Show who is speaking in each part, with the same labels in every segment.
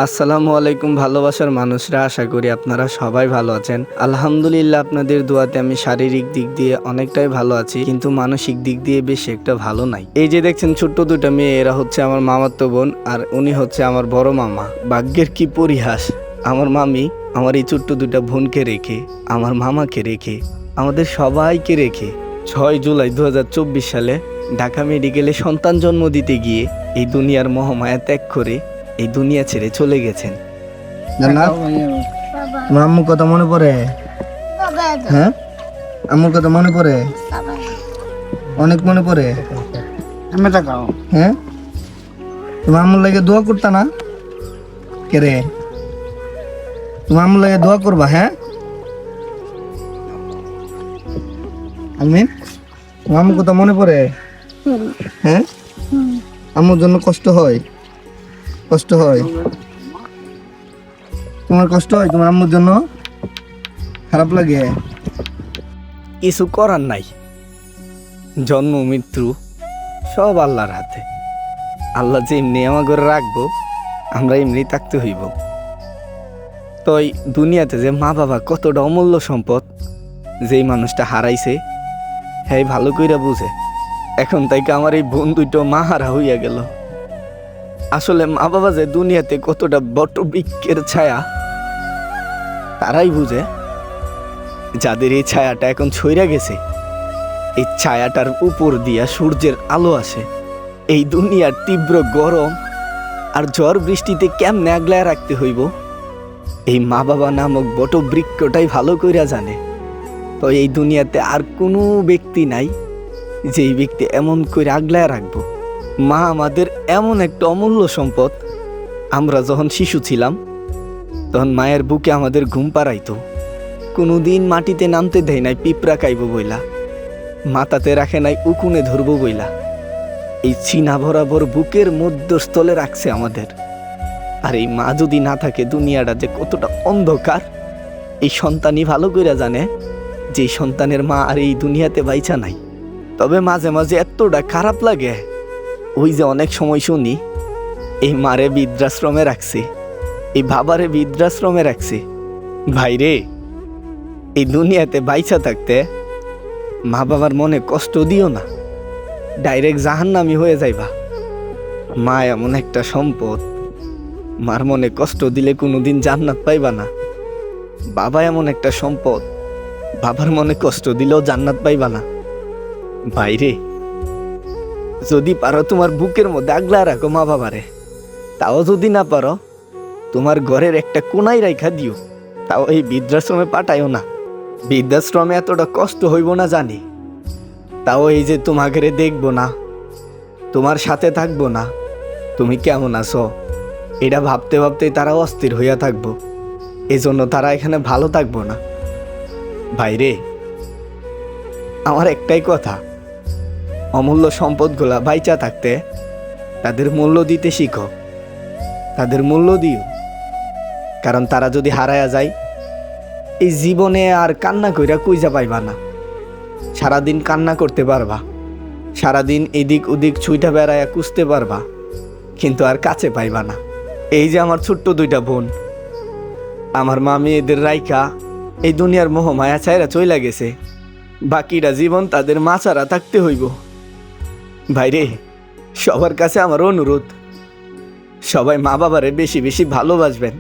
Speaker 1: আসসালামু আলাইকুম ভালোবাসার মানুষরা, আশা করি আপনারা সবাই ভালো আছেন। আলহামদুলিল্লাহ, আপনাদের দোয়াতে আমি শারীরিক দিক দিয়ে অনেকটাই ভালো আছি, কিন্তু মানসিক দিক দিয়ে বেশি একটা ভালো নাই। এই যে দেখছেন ছোট্ট দুটা মেয়ে, এরা হচ্ছে আমার মামাতো বোন আর উনি হচ্ছে আমার বড় মামা। ভাগ্যের কি পরিহাস, আমার মামি আমার এই ছোট্ট দুটা বোনকে রেখে, আমার মামাকে রেখে, আমাদের সবাইকে রেখে 6 জুলাই 2024 সালে ঢাকা মেডিকেলে সন্তান জন্ম দিতে গিয়ে এই দুনিয়ার মহামায়া ত্যাগ করে এই দুনিয়া ছেড়ে চলে গেছেন।
Speaker 2: জান্নাত, তোমার আম্মুর কথা মনে পড়ে? হ্যাঁ, আম্মুর কথা মনে পড়ে? অনেক মনে পড়ে। হ্যাঁ, তোমার আম্মুর লাগে দোয়া করতা না? কে রে, তোমার আম্মুর লাগে দোয়া করবা? হ্যাঁ আমিন, তোমার আম্মুর কথা মনে পড়ে? হ্যাঁ, আম্মুর জন্য কষ্ট হয়? কষ্ট হয়? তোমার কষ্ট হয় তোমার আম্মুর জন্য? খারাপ লাগে?
Speaker 1: কিছু করার নাই, জন্ম মৃত্যু সব আল্লাহর হাতে। আল্লাহ যে এমনি আমাকে রাখবো, আমরা এমনি থাকতে হইব। তো এই দুনিয়াতে যে মা বাবা কতটা অমূল্য সম্পদ, যেই মানুষটা হারাইছে হ্যাঁ ভালো কইরা বুঝে। এখন তাইকে আমার এই বোন দুটো মা হারা হইয়া গেল। আসলে মা বাবা যে দুনিয়াতে কতটা বটবৃক্ষের ছায়া, তারাই বুঝে। যাদের এই ছায়াটা এখন ছইরা গেছে, এই ছায়াটার উপর দিয়া সূর্যের আলো আসে। এই দুনিয়ার তীব্র গরম আর ঝড় বৃষ্টিতে কেমনে আগলায় রাখতে হইব, এই মা বাবা নামক বটবৃক্ষটাই ভালো কইরা জানে। তো এই দুনিয়াতে আর কোনো ব্যক্তি নাই যেই ব্যক্তি এমন করে আগলায় রাখবো। মা আমাদের এমন একটা অমূল্য সম্পদ। আমরা যখন শিশু ছিলাম তখন মায়ের বুকে আমাদের ঘুম পাড়াইতো। কোনোদিন মাটিতে নামতে দেয় নাই পিঁপড়া খাইব বইলা, মাথাতে রাখে নাই উকুনে ধরবো বইলা। এই চিনা বরাবর বুকের মধ্যস্থলে রাখছে আমাদের। আর এই মা যদি না থাকে, দুনিয়াটা যে কতটা অন্ধকার এই সন্তানই ভালো করে জানে, যে সন্তানের মা আর এই দুনিয়াতে বাইচা নাই। তবে মাঝে মাঝে এতটা খারাপ লাগে, ওই যে অনেক সময় শুনি এই মারে বৃদ্ধাশ্রমে রাখছে, এই বাবারে বৃদ্ধাশ্রমে রাখছে। ভাইরে, এই দুনিয়াতে বাইচা থাকতে মা বাবার মনে কষ্ট দিও না, ডাইরেক্ট জাহান্নামি হয়ে যাইবা। মা এমন একটা সম্পদ, মার মনে কষ্ট দিলে কোনোদিন জান্নাত পাইবা না। বাবা এমন একটা সম্পদ, বাবার মনে কষ্ট দিলেও জান্নাত পাইবা না। ভাইরে, যদি পারো তোমার বুকের মধ্যে আগলা রাখো মা বাবারে। তাও যদি না পারো, তোমার ঘরের একটা কোনায় রাইখা দিও। তাও এই বৃদ্ধাশ্রমে পাঠাইও না। বৃদ্ধাশ্রমে এতটা কষ্ট হইব না জানি, তাও এই যে তোমাকে দেখবো না, তোমার সাথে থাকবো না, তুমি কেমন আছো এটা ভাবতে ভাবতেই তারা অস্থির হইয়া থাকবো। এজন্য তারা এখানে ভালো থাকবো না। ভাইরে, আমার একটাই কথা, অমূল্য সম্পদগুলা বাইচা থাকতে তাদের মূল্য দিতে শিখো, তাদের মূল্য দিও। কারণ তারা যদি হারায়া যায়, এই জীবনে আর কান্না কইরা কুইজা পাইবা না। সারাদিন কান্না করতে পারবা, সারাদিন এদিক ওদিক ছুঁইটা বেড়াইয়া কুঁচতে পারবা, কিন্তু আর কাছে পাইবা না। এই যে আমার ছোট্ট দুইটা বোন, আমার মামি এদের রাইকা এই দুনিয়ার মোহমায়া ছাইরা চইলা গেছে। বাকিটা জীবন তাদের মা ছাড়া থাকতে হইব। ভাইরে, সবার কাছে আমার অনুরোধ, সবাই মা বাবারে বেশি বেশি ভালোবাসবেন,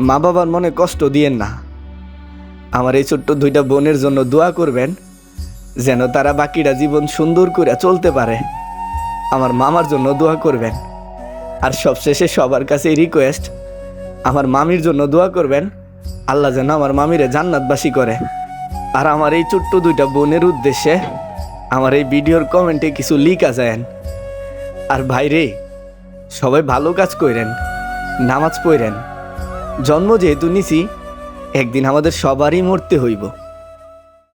Speaker 1: মা বাবার মনে কষ্ট দিয়েন না। আমার এই ছোট্ট দুইটা বোনের জন্য দোয়া করবেন, যেন তারা বাকিটা জীবন সুন্দর করে চলতে পারে। আমার মামার জন্য দোয়া করবেন। আর সবশেষে সবার কাছে রিকোয়েস্ট, আমার মামির জন্য দোয়া করবেন, আল্লাহ যেন আমার মামিরে জান্নাতবাসী করে। আর আমার এই ছোট্ট দুইটা বোনের উদ্দেশ্যে আমার এই ভিডিওর কমেন্টে কিছু লিখা যায়ন। আর ভাইরে, সবাই ভালো কাজ করেন, নামাজ পড়েন। জন্ম যেহেতু নিছি, একদিন আমাদের সবারই মরতে হইব।